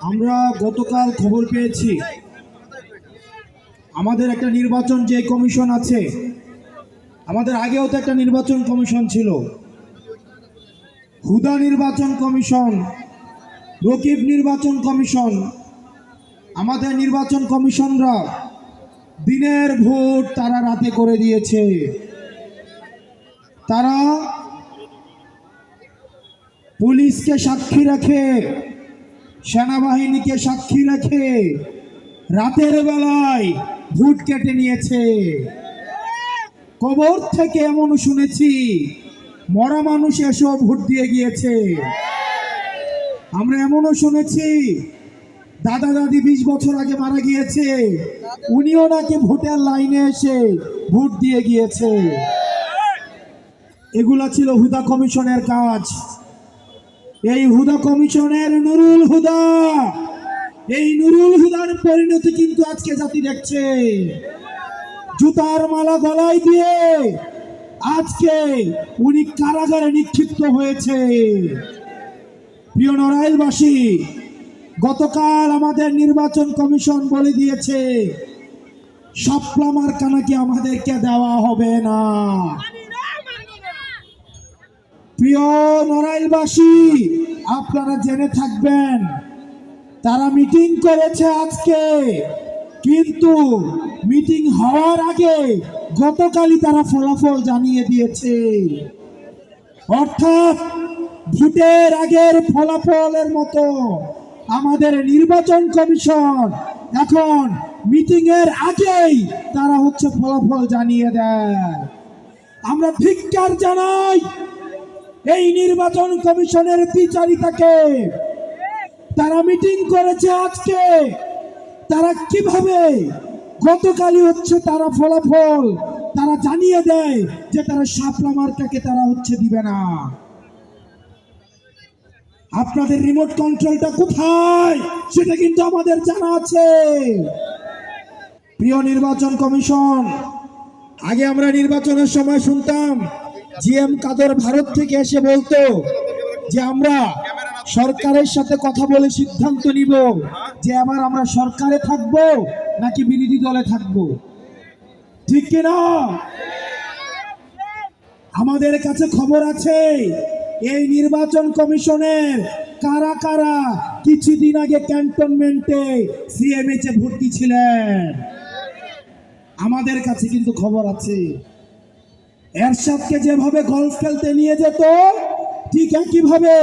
আমরা গতকাল খবর পেয়েছি আমাদের একটা নির্বাচন যে কমিশন আছে, আমাদের আগেও তো একটা নির্বাচন কমিশন ছিল, হুদা নির্বাচন কমিশন, রকিব নির্বাচন কমিশন। আমাদের নির্বাচন কমিশনরা দিনের ভোট তারা রাতে করে দিয়েছে। তারা পুলিশকে সাক্ষী রেখে, সেনাবাহিনীকে সাক্ষী রেখে রাতের বেলায় ভোট কেটে নিয়েছে। কবর থেকে এমন শুনেছি মরা মানুষ এসেও ভোট দিয়ে গিয়েছে। আমরা এমনও শুনেছি দাদা দাদি 20 বছর আগে মারা গিয়েছে, উনিও নাকি ভোটের লাইনে এসে ভোট দিয়ে গিয়েছে। এগুলা ছিল হুদা কমিশনের কাজ। এই হুদা কমিশনের নুরুল হুদা, এই নুরুল হুদার পরিণতি কিন্তু আজকে জাতি দেখছে। জুতার মালা গলায় দিয়ে আজকে উনি কারাগারে নিক্ষিপ্ত হয়েছে। প্রিয় নড়াইলবাসী, গতকাল আমাদের নির্বাচন কমিশন বলে দিয়েছে শাপলা মার্কা নাকি আমাদেরকে দেওয়া হবে না। প্রিয় নড়াইলবাসী, আপনারা জেনে থাকবেন তারা মিটিং করেছে আজকে, কিন্তু মিটিং হওয়ার আগে গতকালই তারা ফলাফল জানিয়ে দিয়েছে। অর্থাৎ ভোটের আগের ফলাফলের মতো আমাদের নির্বাচন কমিশন এখন মিটিং এর আগেই তারা ফলাফল জানিয়ে দেয়। আমরা ধিক্কার জানাই এই নির্বাচন কমিশনের দ্বিচারিতাকে। তারা মিটিং করেছে আজকে, তারা কিভাবে গতকালই তারা ফলাফল তারা জানিয়ে দেয় যে তারা শাপলা মার্কাকে তারা দিবে না। আপনাদের রিমোট কন্ট্রোলটা কোথায় সেটা কিন্তু আমাদের জানা আছে। প্রিয় নির্বাচন কমিশন, আগে আমরা নির্বাচনের সময় শুনতাম জিএম কাদের ভারত থেকে এসে বলতো যে আমরা সরকারের সাথে কথা বলে সিদ্ধান্ত নিব যে এবার আমরা সরকারে থাকব নাকি বিরোধী দলে থাকব, ঠিক কিনা? আমাদের কাছে খবর আছে এই নির্বাচন কমিশনের কারা কারা কিছুদিন আগে ক্যান্টনমেন্টে সিএমএইচ এ ভর্তি ছিলেন। আমাদের কাছে কিন্তু খবর আছে এরশাদকে যেভাবে গলফ খেলতে নিয়ে যেত, ঠিক একইভাবে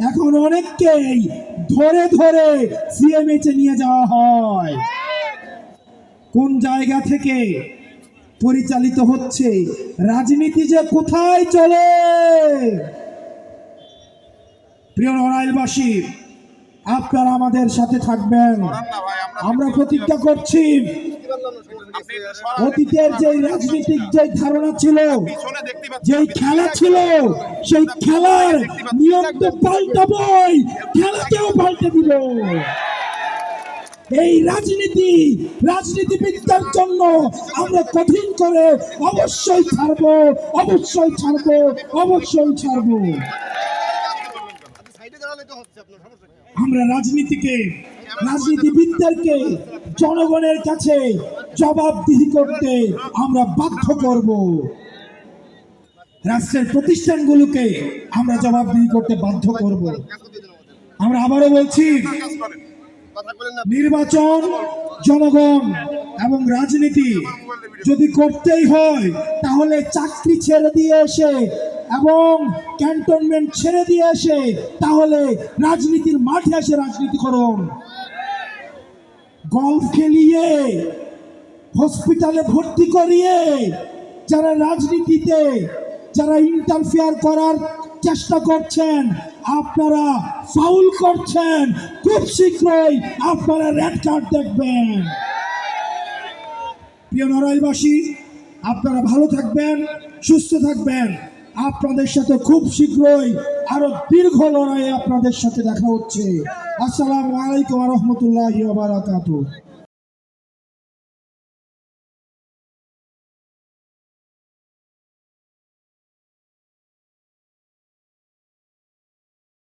এখন অনেককেই ধরে ধরে সিএমএইচ এ নিয়ে যাওয়া হয়। কোন জায়গা থেকে পরিচালিত হচ্ছে রাজনীতি যে কোথায় চলে? প্রিয় নড়াইলবাসী, আপনারা আমাদের সাথে থাকবেন। আমরা প্রতিজ্ঞা করছি অতীতের যে রাজনীতিক যে ধারণা ছিল, যে খেলা ছিল, সেই খেলার নিয়ম তো পাল্টাবই, খেলাকেও পাল্টে দিব। এই রাজনীতিবিদদের জন্য আমরা কঠিন করে অবশ্যই ছাড়বো, অবশ্যই ছাড়বো, অবশ্যই ছাড়বো। আমরা রাজনীতিবিদদেরকে জনগণের কাছে জবাবদিহি করতে আমরা বাধ্য করব। রাষ্ট্রের প্রতিষ্ঠানগুলোকে আমরা জবাবদিহি করতে বাধ্য করব। আমরা আবারও বলছি, নির্বাচন, জনগণ এবং রাজনীতি যদি করতেই হয় তাহলে চাকরি ছেড়ে দিয়ে এসে এবং ক্যান্টনমেন্ট ছেড়ে দিয়ে এসে তাহলে রাজনীতির মাঠে এসে রাজনীতি করুন। গলফ খেলিয়ে, হসপিটালে ভর্তি করিয়ে যারা রাজনীতিতে যারা ইন্টারফেয়ার করার চেষ্টা করছেন, আপনারা ফাউল করছেন। খুব শীঘ্রই আপনারা রেড কার্ড দেখবেন। প্রিয় নড়াইলবাসী, আপনারা ভালো থাকবেন, সুস্থ থাকবেন। আপনাদের সাথে খুব শীঘ্রই আরো দীর্ঘ লড়াইয়ে আপনাদের সাথে দেখা হচ্ছে। আসসালামু আলাইকুম ওয়া রাহমাতুল্লাহি ওয়া বারাকাতুহু।